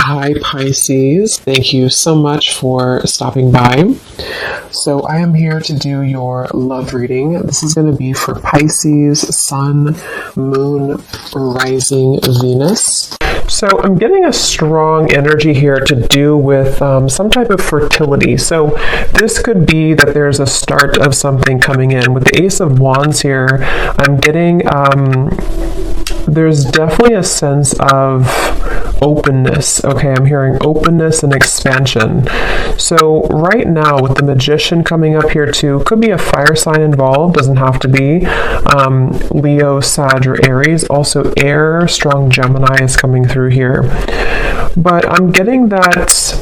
Hi, Pisces. Thank you so much for stopping by. So, I am here to do your love reading. This is going to be for Pisces, Sun, Moon, Rising, Venus. So, I'm getting a strong energy here to do with some type of fertility. So, this could be that there's a start of something coming in. With the Ace of Wands here, I'm getting, there's definitely a sense of openness. Okay, I'm hearing openness and expansion. So right now with the Magician coming up here too, could be a fire sign involved, doesn't have to be. Leo, Sag, or Aries. Also air, strong Gemini is coming through here. But I'm getting that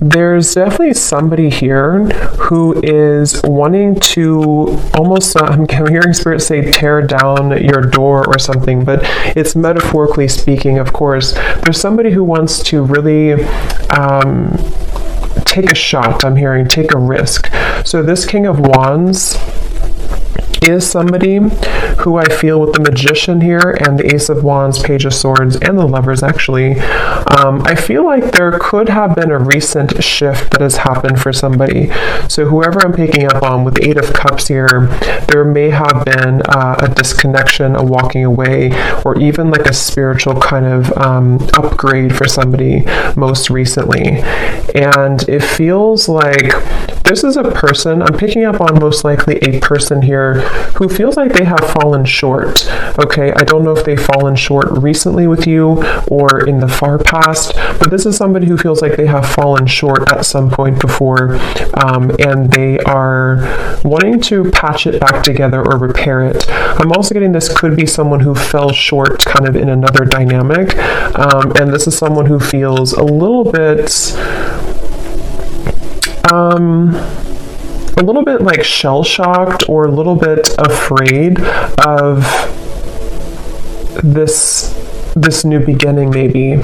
there's definitely somebody here who is wanting to almost, I'm hearing Spirit say tear down your door or something, but it's metaphorically speaking, of course. There's somebody who wants to really take a shot, I'm hearing, take a risk. So this King of Wands is somebody who I feel with the Magician here and the Ace of Wands, Page of Swords, and the Lovers actually, I feel like there could have been a recent shift that has happened for somebody. So whoever I'm picking up on with the Eight of Cups here, there may have been a disconnection, a walking away, or even like a spiritual kind of upgrade for somebody most recently. And it feels like this is a person, I'm picking up on most likely a person here who feels like they have fallen short. Okay, I don't know if they've fallen short recently with you or in the far past, but this is somebody who feels like they have fallen short at some point before, and they are wanting to patch it back together or repair it. I'm also getting this could be someone who fell short kind of in another dynamic, and this is someone who feels a little bit like shell-shocked or a little bit afraid of this new beginning maybe.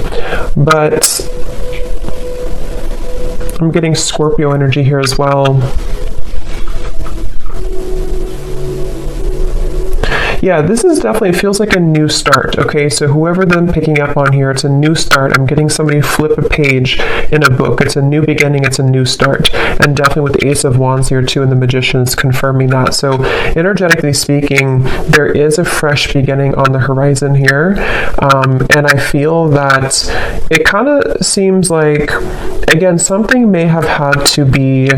But I'm getting Scorpio energy here as well. Yeah, this is definitely, feels like a new start, okay? So whoever I'm picking up on here, it's a new start. I'm getting somebody flip a page in a book. It's a new beginning, it's a new start. And definitely with the Ace of Wands here too and the Magician's confirming that. So energetically speaking, there is a fresh beginning on the horizon here. And I feel that it kind of seems like, again, something may have had to be,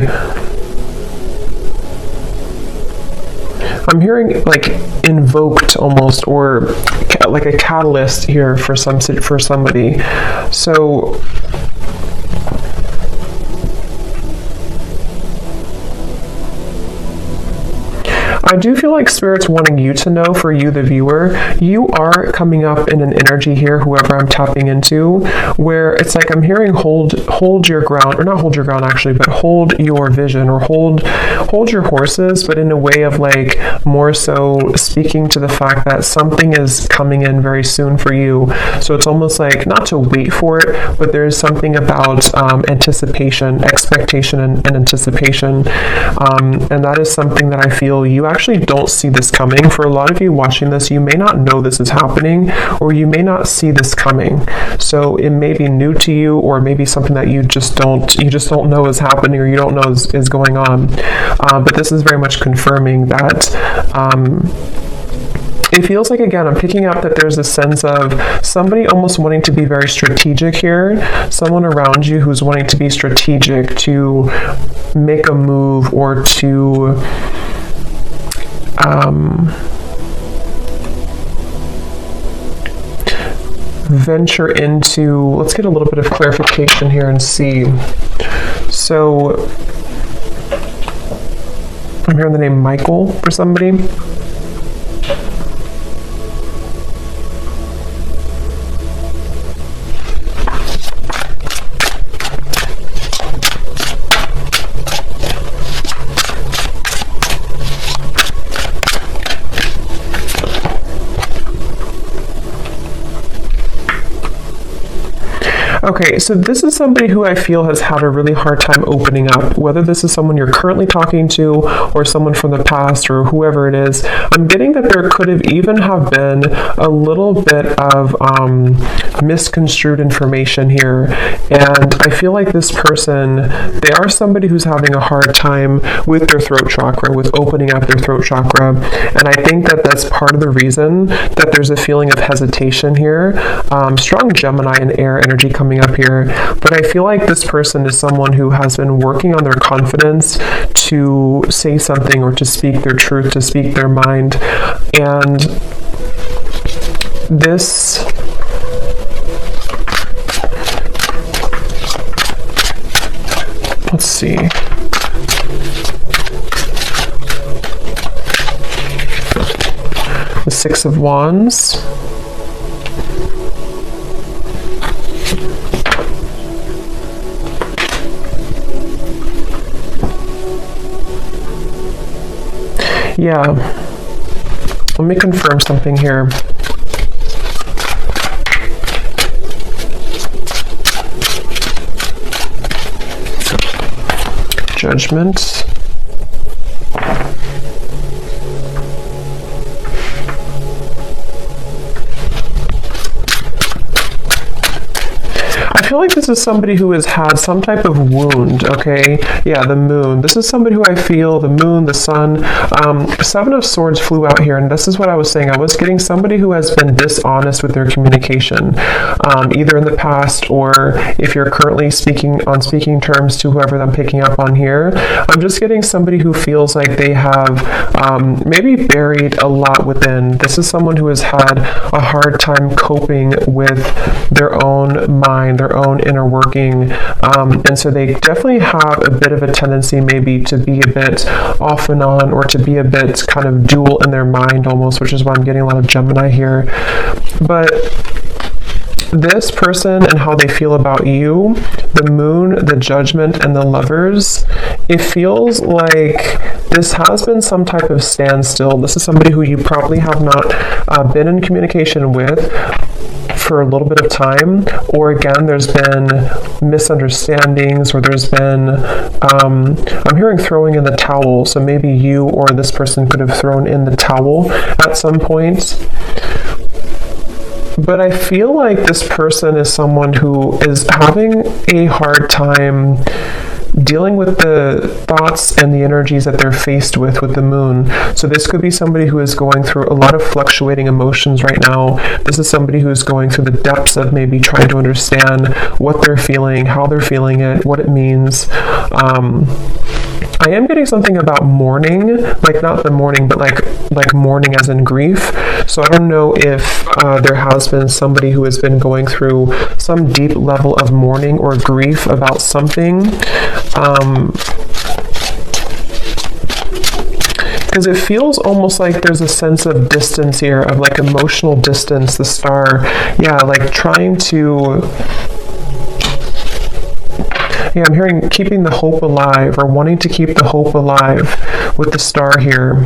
I'm hearing like invoked almost, or like a catalyst here for somebody. So I do feel like Spirit's wanting you to know, for you, the viewer, you are coming up in an energy here, whoever I'm tapping into, where it's like I'm hearing hold your ground, or not hold your ground actually, but hold your vision, or hold your horses, but in a way of like more so speaking to the fact that something is coming in very soon for you. So it's almost like not to wait for it, but there's something about anticipation, expectation, and anticipation. And that is something that I feel you actually don't see this coming. For a lot of you watching this, you may not know this is happening, or you may not see this coming. So it may be new to you, or maybe something that you just don't know is happening, or you don't know is going on. But this is very much confirming that it feels like, again, I'm picking up that there's a sense of somebody almost wanting to be very strategic here, someone around you who's wanting to be strategic, to make a move, or to venture into, let's get a little bit of clarification here and see. So I'm hearing the name Michael for somebody. Okay, so this is somebody who I feel has had a really hard time opening up, whether this is someone you're currently talking to or someone from the past or whoever it is. I'm getting that there could have even have been a little bit of misconstrued information here, and I feel like this person, they are somebody who's having a hard time with their throat chakra, with opening up their throat chakra, and I think that that's part of the reason that there's a feeling of hesitation here. Strong Gemini and air energy coming up here, but I feel like this person is someone who has been working on their confidence to say something or to speak their truth, to speak their mind, and this let's see. The Six of Wands. Yeah. Let me confirm something here. Judgment. I feel like this is somebody who has had some type of wound, okay? Yeah, the moon. This is somebody who I feel, the moon, the sun, Seven of Swords flew out here, and this is what I was saying. I was getting somebody who has been dishonest with their communication, either in the past or if you're currently speaking terms to whoever I'm picking up on here. I'm just getting somebody who feels like they have maybe buried a lot within. This is someone who has had a hard time coping with their own mind, their own inner working, and so they definitely have a bit of a tendency maybe to be a bit off and on, or to be a bit kind of dual in their mind almost, which is why I'm getting a lot of Gemini here. But this person and how they feel about you, the moon, the judgment, and the lovers, it feels like this has been some type of standstill. This is somebody who you probably have not been in communication with for a little bit of time, or again, there's been misunderstandings, or there's been, I'm hearing throwing in the towel, so maybe you or this person could have thrown in the towel at some point. But I feel like this person is someone who is having a hard time dealing with the thoughts and the energies that they're faced with the moon. So this could be somebody who is going through a lot of fluctuating emotions right now. This is somebody who is going through the depths of maybe trying to understand what they're feeling, how they're feeling it, what it means. I am getting something about mourning, like not the mourning, but like mourning as in grief. So I don't know if there has been somebody who has been going through some deep level of mourning or grief about something. Because it feels almost like there's a sense of distance here, of like emotional distance, the star. Yeah, like trying to... Yeah, I'm hearing keeping the hope alive, or wanting to keep the hope alive with the star here.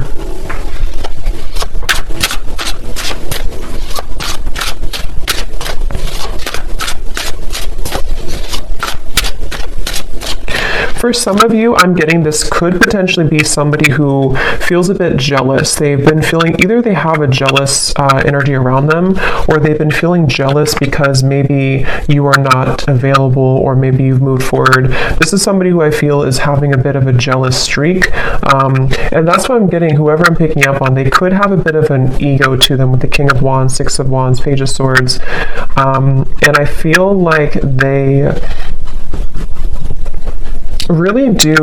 For some of you, I'm getting this could potentially be somebody who feels a bit jealous. They've been feeling, either they have a jealous energy around them, or they've been feeling jealous because maybe you are not available, or maybe you've moved forward. This is somebody who I feel is having a bit of a jealous streak. And that's what I'm getting, whoever I'm picking up on, they could have a bit of an ego to them with the King of Wands, Six of Wands, Page of Swords. And I feel like they really do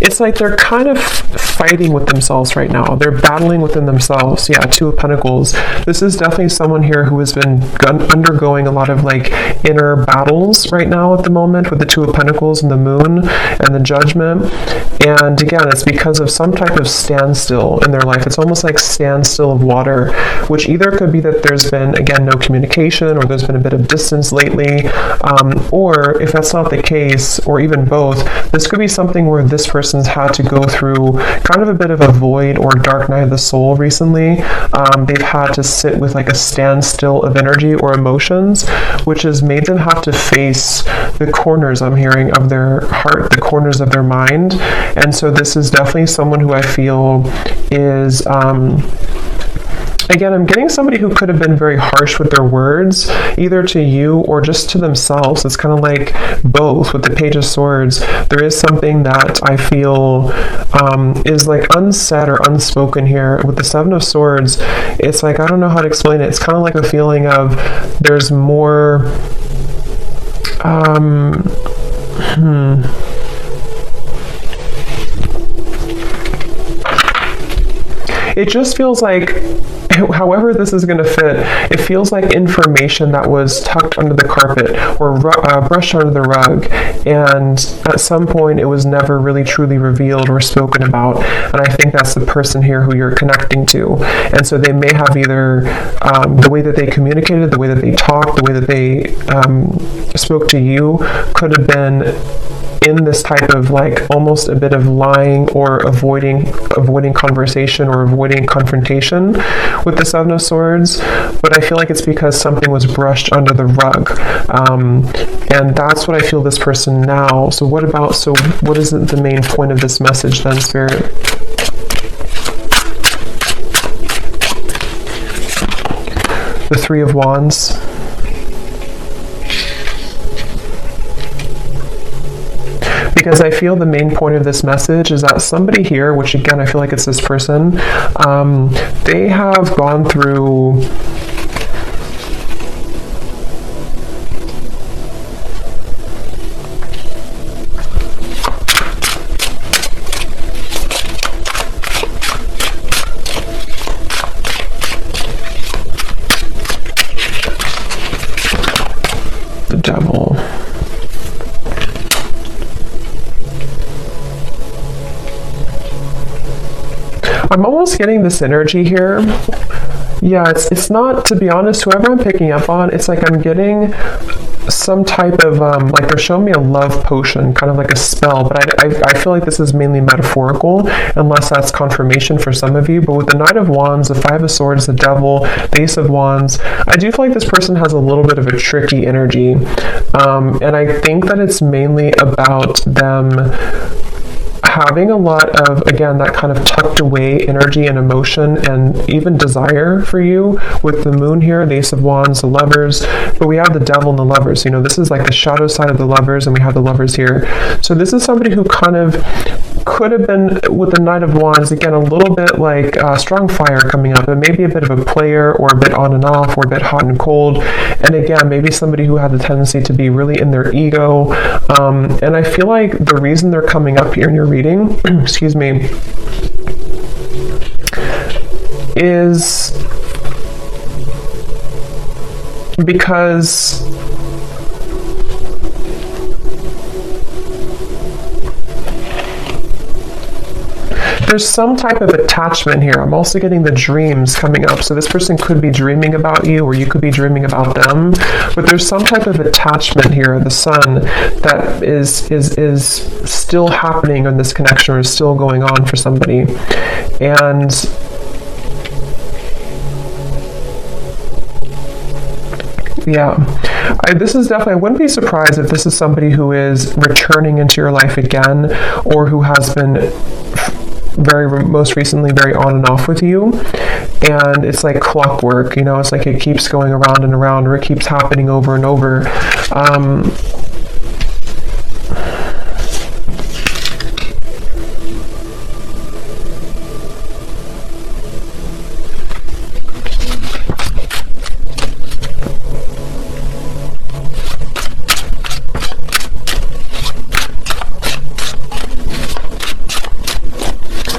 it's like they're kind of fighting with themselves right now. They're battling within themselves. Yeah, Two of Pentacles. This is definitely someone here who has been undergoing a lot of like inner battles right now at the moment with the Two of Pentacles and the moon and the judgment. And again, it's because of some type of standstill in their life. It's almost like standstill of water, which either could be that there's been, again, no communication, or there's been a bit of distance lately, or if that's not the case, or even both, this could be something where this person person's had to go through kind of a bit of a void or dark night of the soul recently. They've had to sit with like a standstill of energy or emotions, which has made them have to face the corners, I'm hearing, of their heart, the corners of their mind. And so this is definitely someone who I feel is again, I'm getting somebody who could have been very harsh with their words, either to you or just to themselves. It's kind of like both with the Page of Swords. There is something that I feel is like unsaid or unspoken here. With the Seven of Swords, it's like, I don't know how to explain it. It's kind of like a feeling of there's more... It just feels like, however this is going to fit, it feels like information that was tucked under the carpet or brushed under the rug, and at some point it was never really truly revealed or spoken about. And I think that's the person here who you're connecting to. And so they may have either the way that they communicated, the way that they talked, the way that they spoke to you could have been in this type of like almost a bit of lying or avoiding conversation or avoiding confrontation with the Seven of Swords. But I feel like it's because something was brushed under the rug, and that's what I feel this person now. So what is the main point of this message then, Spirit? The Three of Wands. Because I feel the main point of this message is that somebody here, which again, I feel like it's this person, they have gone through the Devil. I'm almost getting this energy here. Yeah, it's not, to be honest, whoever I'm picking up on, it's like I'm getting some type of, like they're showing me a love potion, kind of like a spell, but I feel like this is mainly metaphorical, unless that's confirmation for some of you. But with the Knight of Wands, the Five of Swords, the Devil, the Ace of Wands, I do feel like this person has a little bit of a tricky energy. And I think that it's mainly about them having a lot of, again, that kind of tucked away energy and emotion and even desire for you with the Moon here, the Ace of Wands, the Lovers, but we have the Devil and the Lovers. You know, this is like the shadow side of the Lovers, and we have the Lovers here. So this is somebody who kind of could have been, with the Knight of Wands, again, a little bit like strong fire coming up, and maybe a bit of a player, or a bit on and off, or a bit hot and cold. And again, maybe somebody who had the tendency to be really in their ego. And I feel like the reason they're coming up here in your reading, excuse me, is because there's some type of attachment here. I'm also getting the dreams coming up. So this person could be dreaming about you, or you could be dreaming about them. But there's some type of attachment here, the Sun, that is still happening in this connection, or is still going on for somebody. And yeah, this is definitely, I wouldn't be surprised if this is somebody who is returning into your life again, or who has been most recently very on and off with you. And it's like clockwork, you know, it's like it keeps going around and around, or it keeps happening over and over.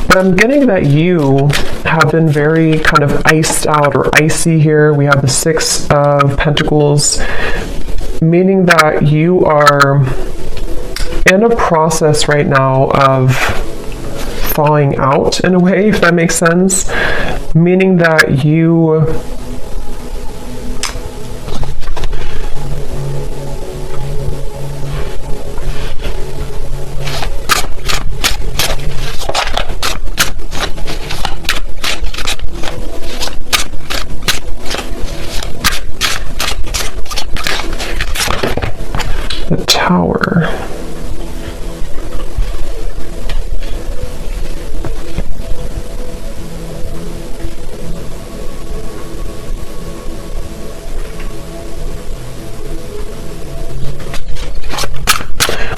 But I'm getting that you have been very kind of iced out or icy here. We have the Six of Pentacles, meaning that you are in a process right now of thawing out, in a way, if that makes sense. Meaning that you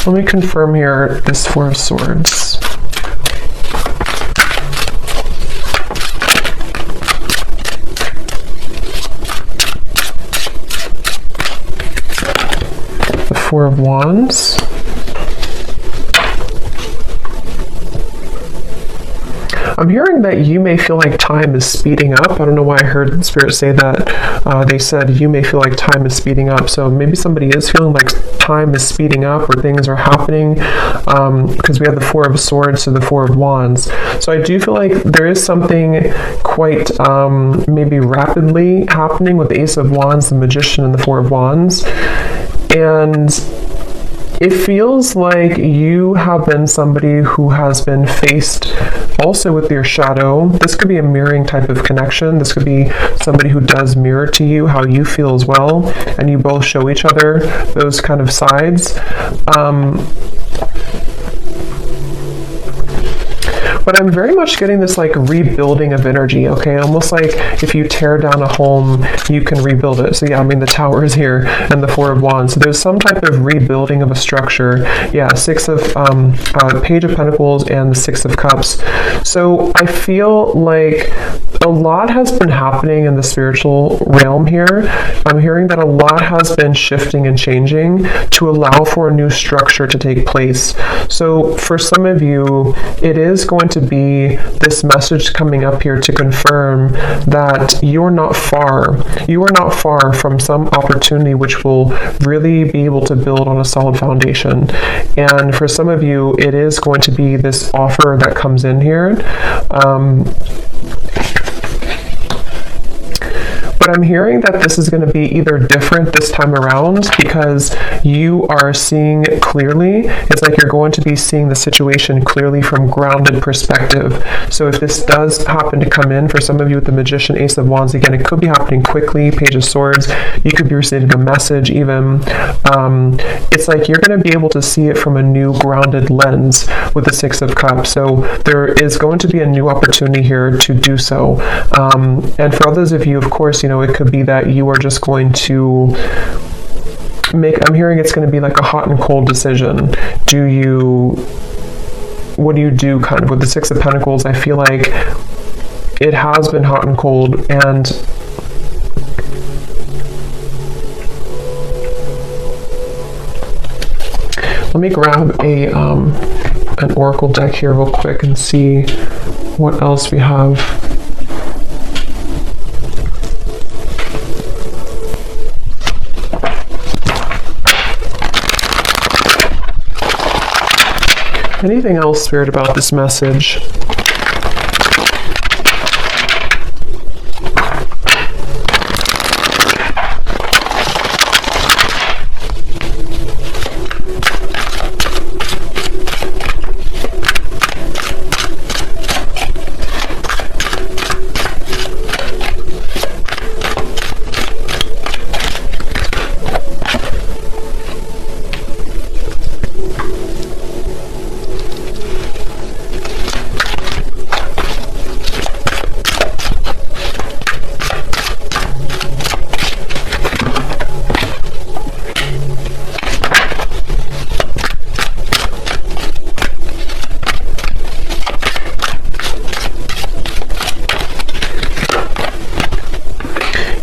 Let me confirm here this Four of Swords. The Four of Wands. I'm hearing that you may feel like time is speeding up. I don't know why I heard Spirit say that. They said you may feel like time is speeding up. So maybe somebody is feeling like time is speeding up or things are happening, because we have the Four of Swords to the Four of Wands. So I do feel like there is something quite maybe rapidly happening with the Ace of Wands, the Magician, and the Four of Wands. And it feels like you have been somebody who has been faced also with your shadow. This could be a mirroring type of connection. This could be somebody who does mirror to you how you feel as well, and you both show each other those kind of sides. But I'm very much getting this like rebuilding of energy, okay? Almost like if you tear down a home, you can rebuild it. So yeah, I mean, the Tower is here and the Four of Wands. So there's some type of rebuilding of a structure. Yeah, Page of Pentacles and the Six of Cups. So I feel like a lot has been happening in the spiritual realm here. I'm hearing that a lot has been shifting and changing to allow for a new structure to take place. So for some of you, it is going to be this message coming up here to confirm that you're not far. You are not far from some opportunity which will really be able to build on a solid foundation. And for some of you, it is going to be this offer that comes in here. But I'm hearing that this is going to be either different this time around because you are seeing it clearly. It's like you're going to be seeing the situation clearly from grounded perspective. So if this does happen to come in for some of you with the Magician, Ace of Wands, again, it could be happening quickly, Page of Swords. You could be receiving a message even. It's like you're going to be able to see it from a new grounded lens with the Six of Cups. So there is going to be a new opportunity here to do so. And for others of you, of course, you know, it could be that you are just going to I'm hearing it's going to be like a hot and cold decision. What do you do kind of with the Six of Pentacles? I feel like it has been hot and cold, and let me grab an oracle deck here real quick and see what else we have. Anything else, Spirit, about this message?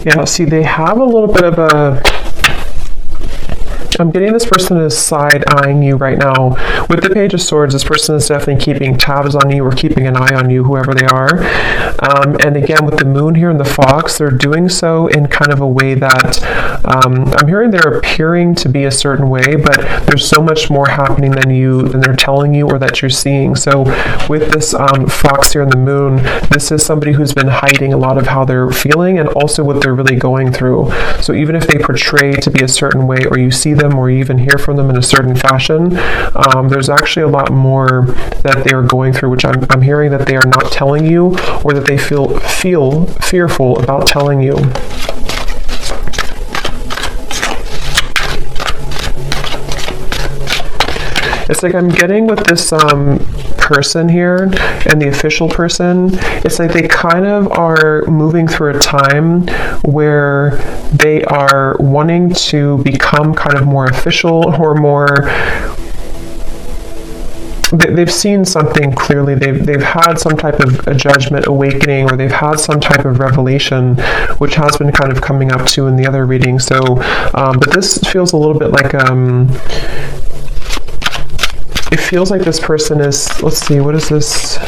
Yeah, see, they have a little bit of a... I'm getting this person is side-eyeing you right now. With the Page of Swords, this person is definitely keeping tabs on you or keeping an eye on you, whoever they are. And again, with the Moon here and the Fox, they're doing so in kind of a way that I'm hearing they're appearing to be a certain way, but there's so much more happening than they're telling you or that you're seeing. So with this Fox here and the Moon, this is somebody who's been hiding a lot of how they're feeling and also what they're really going through. So even if they portray to be a certain way, or you see them or you even hear from them in a certain fashion, there's actually a lot more that they are going through, which I'm hearing that they are not telling you, or that they feel fearful about telling you. It's like I'm getting with this person here and the official person, it's like they kind of are moving through a time where they are wanting to become kind of more official or more they've seen something clearly. They've had some type of a judgment awakening, or they've had some type of revelation, which has been kind of coming up too in the other reading. So, but this feels a little bit like it feels like this person is, let's see, what is this?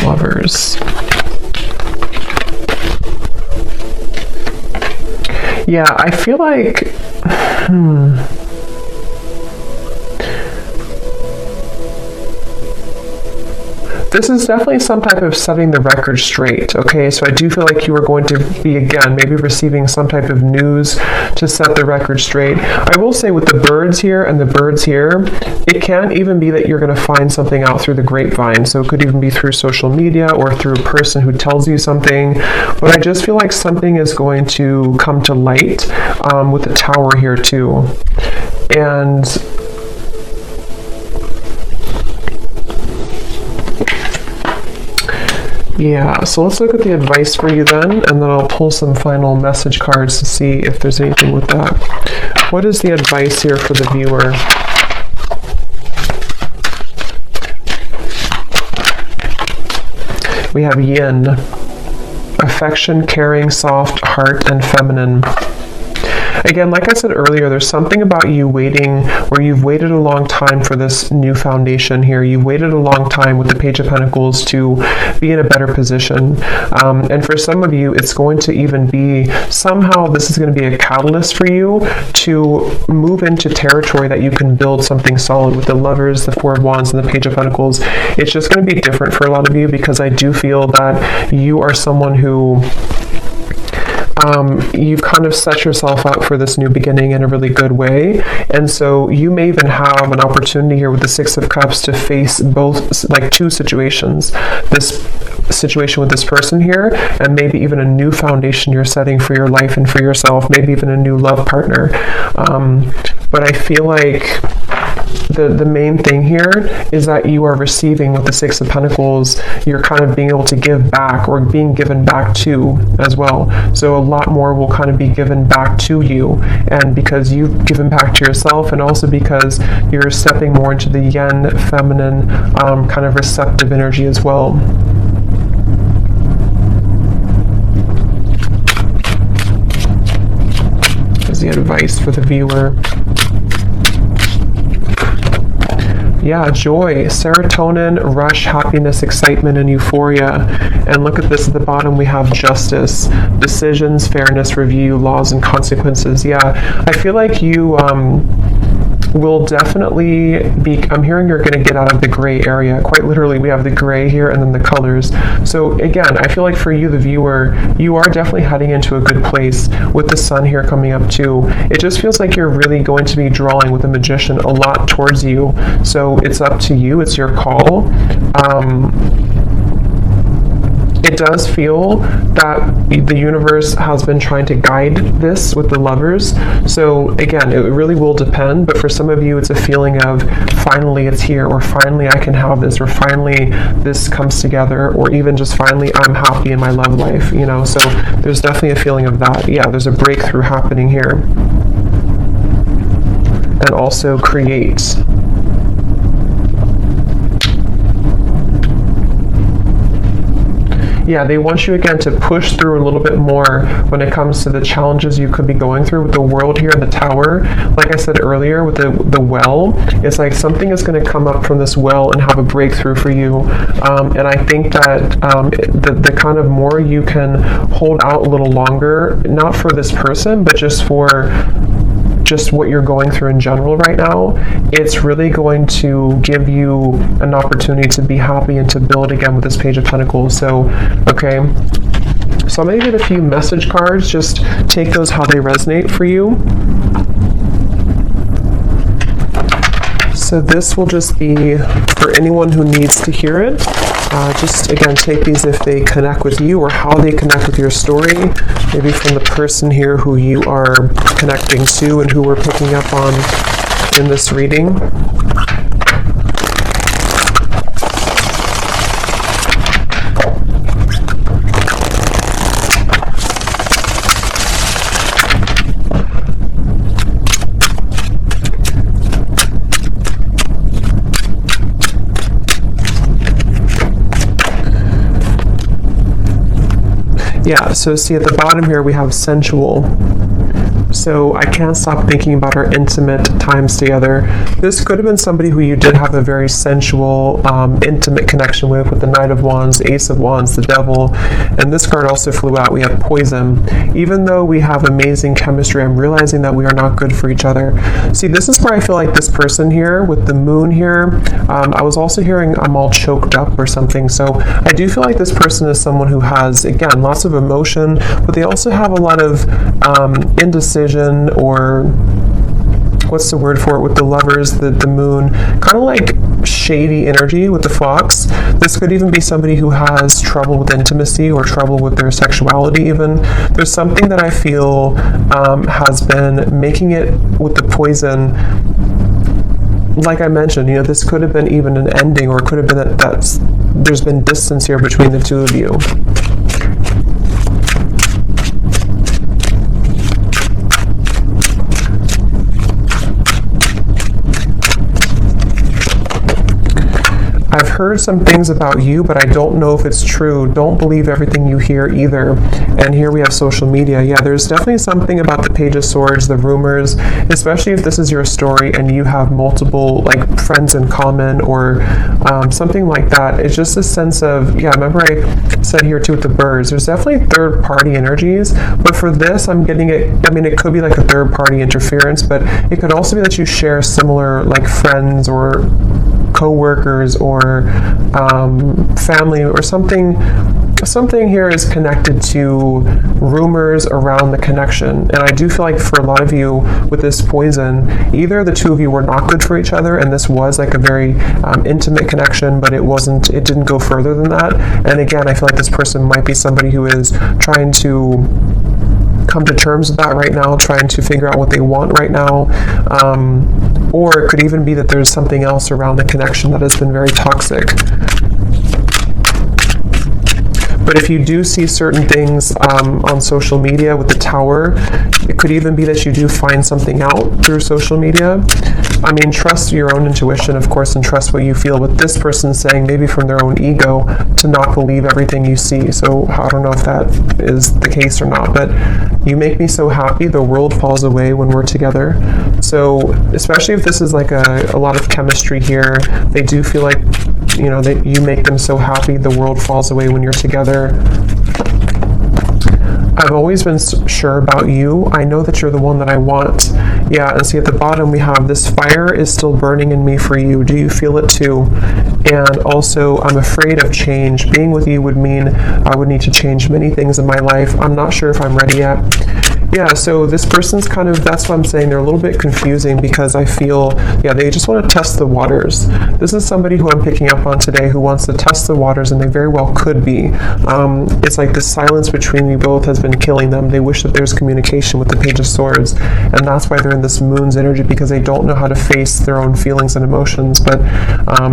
Lovers. Yeah, I feel like this is definitely some type of setting the record straight, okay? So I do feel like you are going to be, again, maybe receiving some type of news to set the record straight. I will say with the birds here and the birds here, it can even be that you're going to find something out through the grapevine. So it could even be through social media or through a person who tells you something. But I just feel like something is going to come to light with the tower here too. And yeah, so let's look at the advice for you then, and then I'll pull some final message cards to see if there's anything with that. What is the advice here for the viewer? We have yin, affection, caring, soft, heart, and feminine. Again, like I said earlier, there's something about you waiting, where you've waited a long time for this new foundation here. You've waited a long time with the Page of Pentacles to be in a better position. And for some of you, it's going to even be, somehow this is going to be a catalyst for you to move into territory that you can build something solid with the Lovers, the Four of Wands, and the Page of Pentacles. It's just going to be different for a lot of you, because I do feel that you are someone who you've kind of set yourself up for this new beginning in a really good way. And so you may even have an opportunity here with the Six of Cups to face both, like two situations. This situation with this person here, and maybe even a new foundation you're setting for your life and for yourself, maybe even a new love partner. But I feel like the main thing here is that you are receiving with the Six of Pentacles. You're kind of being able to give back, or being given back to as well. So a lot more will kind of be given back to you, and because you've given back to yourself, and also because you're stepping more into the yin, feminine, kind of receptive energy as well. Here's the advice for the viewer. Yeah, joy, serotonin, rush, happiness, excitement, and euphoria. And look at this at the bottom, we have justice, decisions, fairness, review, laws, and consequences. Yeah, I feel like you will definitely be, I'm hearing you're going to get out of the gray area. Quite literally, we have the gray here and then the colors. So again, I feel like for you, the viewer, you are definitely heading into a good place with the sun here coming up too. It just feels like you're really going to be drawing with the Magician a lot towards you. So it's up to you. It's your call. It does feel that the universe has been trying to guide this with the Lovers. So again, it really will depend, but for some of you, it's a feeling of finally it's here, or finally I can have this, or finally this comes together, or even just finally I'm happy in my love life, you know. So there's definitely a feeling of that. Yeah, there's a breakthrough happening here. And also create. Yeah, they want you again to push through a little bit more when it comes to the challenges you could be going through with the World here in the Tower. Like I said earlier with the well, it's like something is going to come up from this well and have a breakthrough for you. And I think that the kind of more you can hold out a little longer, not for this person, but just for just what you're going through in general right now, it's really going to give you an opportunity to be happy and to build again with this Page of Pentacles. So, okay. So I'm going to get a few message cards. Just take those how they resonate for you. So this will just be for anyone who needs to hear it. Just, again, take these if they connect with you or how they connect with your story. Maybe from the person here who you are connecting to and who we're picking up on in this reading. Yeah, so see at the bottom here we have sensual. So I can't stop thinking about our intimate times together. This could have been somebody who you did have a very sensual, intimate connection with the Knight of Wands, the Ace of Wands, the Devil. And this card also flew out. We have poison. Even though we have amazing chemistry, I'm realizing that we are not good for each other. See, this is where I feel like this person here with the moon here, I was also hearing I'm all choked up or something. So I do feel like this person is someone who has, again, lots of emotion, but they also have a lot of indecision, or what's the word for it with the Lovers, the moon, kind of like shady energy with the Fox. This could even be somebody who has trouble with intimacy or trouble with their sexuality even. There's something that I feel has been making it with the poison. Like I mentioned, this could have been even an ending, or it could have been that there's been distance here between the two of you. I've heard some things about you, but I don't know if it's true. Don't believe everything you hear either. And here we have social media. Yeah, there's definitely something about the Page of Swords, the rumors, especially if this is your story and you have multiple like friends in common or something like that. It's just a sense of, yeah, remember I said here too with the birds, there's definitely third party energies, but for this I'm getting it, I mean, it could be like a third party interference, but it could also be that you share similar like friends or co-workers or family or something here is connected to rumors around the connection. And I do feel like for a lot of you with this poison, either the two of you were not good for each other and this was like a very intimate connection, but it didn't go further than that. And again, I feel like this person might be somebody who is trying to come to terms with that right now, trying to figure out what they want right now. Or it could even be that there's something else around the connection that has been very toxic. But if you do see certain things on social media with the Tower, it could even be that you do find something out through social media. I mean, trust your own intuition, of course, and trust what you feel. But this person's saying, maybe from their own ego, to not believe everything you see. So I don't know if that is the case or not, but you make me so happy. The world falls away when we're together. So especially if this is like a lot of chemistry here, they do feel like, that you make them so happy. The world falls away when you're together. I've always been sure about you. I know that you're the one that I want. Yeah, and see at the bottom we have this fire is still burning in me for you. Do you feel it too? And also, I'm afraid of change. Being with you would mean I would need to change many things in my life. I'm not sure if I'm ready yet. Yeah, so this person's that's what I'm saying, they're a little bit confusing because I feel, they just want to test the waters. This is somebody who I'm picking up on today who wants to test the waters, and they very well could be. It's like the silence between you both has been killing them. They wish that there's communication with the Page of Swords, and that's why they're in this moon's energy, because they don't know how to face their own feelings and emotions. But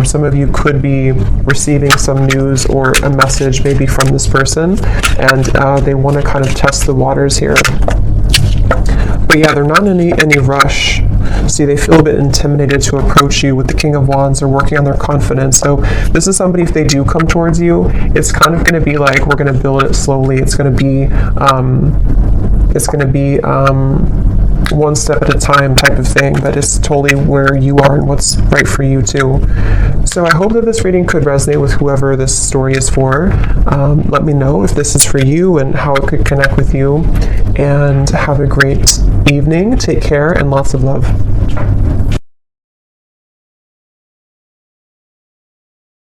some of you could be receiving some news or a message maybe from this person, and they want to kind of test the waters here. But yeah, they're not in any rush. See, they feel a bit intimidated to approach you. With the King of Wands, they're working on their confidence. So this is somebody, if they do come towards you, it's kind of going to be like, we're going to build it slowly. It's going to be one step at a time type of thing, but it's totally where you are and what's right for you too. So I hope that this reading could resonate with whoever this story is for. Let me know if this is for you and how it could connect with you. and have a great evening. Take care and lots of love.